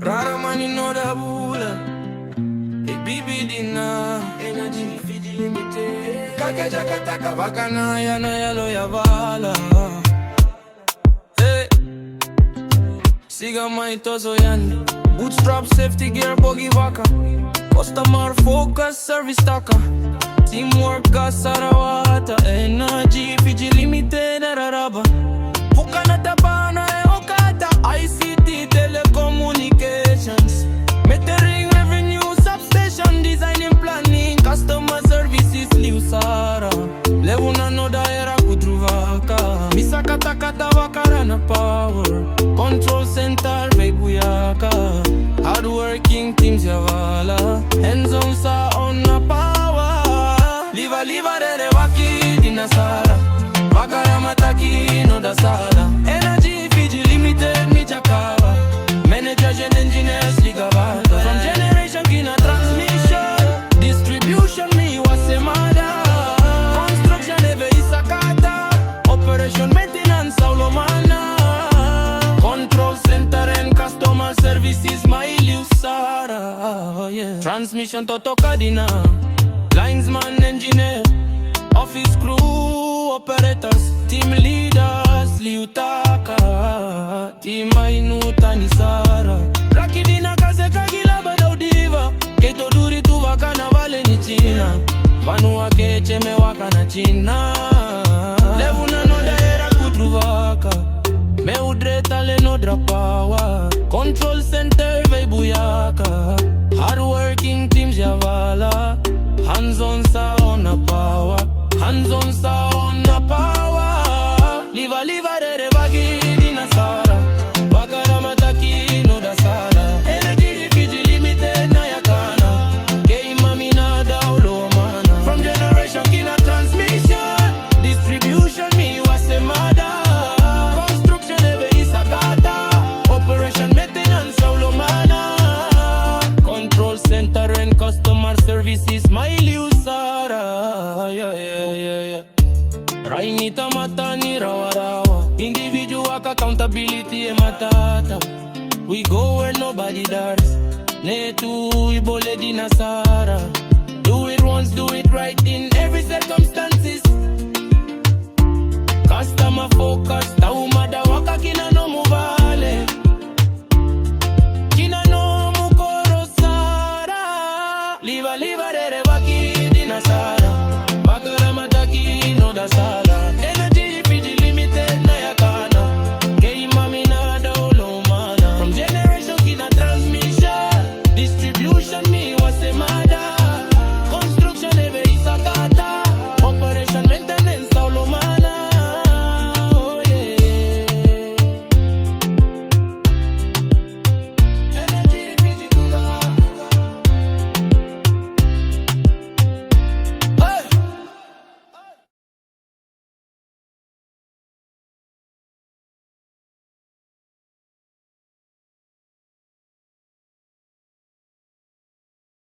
Rara mani no da bula. Hey bibi dina. Energy fidi limited. Kake jakataka bakana ya na yalo ya vala. Hey. Siga maitozo yani. Bootstrap safety gear buggy waka. Customer focus service taka. Teamwork kasarawata. Energy fidi limited raraba. Hukana tabana okata. ICT telecommunications. Metering revenue substation. Designing planning. Customer services liusara. Levuna no daera kutruvaka. Misakata kata wakarana power. Control center bebuyaka. Hardworking teams yavala. Hands on sa on na power. Liva dere waki dinasara. Wakara mataki no da sala. Energy Fiji limited ni chakava. Managers and engineers ligavata. From generation kina transmission. Distribution mi wasemada. Construction eve isakata. Operation maintenance saulomana. Control center and customer services my liusara. Yeah. Transmission totoka dina. Linesman engineer. Office crew operators. Team leaders liutaka. Team ainuta nisara. Rakidina kaze kagila badaudiva. Keto duri tu waka na vale ni china. Vanu wake cheme waka na china. Levuna no daera kutruvaka. Meudreta le no drapawa. Control center veibuyaka. Hardworking teams yavala. Hands on sa on na power. Hands on sa on na power. Liva dere bagi dinasara. Wakara mataki no da sala. Energy Fiji limited na yakana. Kei mami na daulo mana. From generation kina transmission. Distribution mi wasemada. Construction eve isakata. Operation maintenance saulomana. Control center and customer services my liusara. Yeah. Rainita matani rawa. Individual accountability e matata. We go where nobody dares. Netu ibole dinasara. Do it once, do it right in every circumstances. Customer focus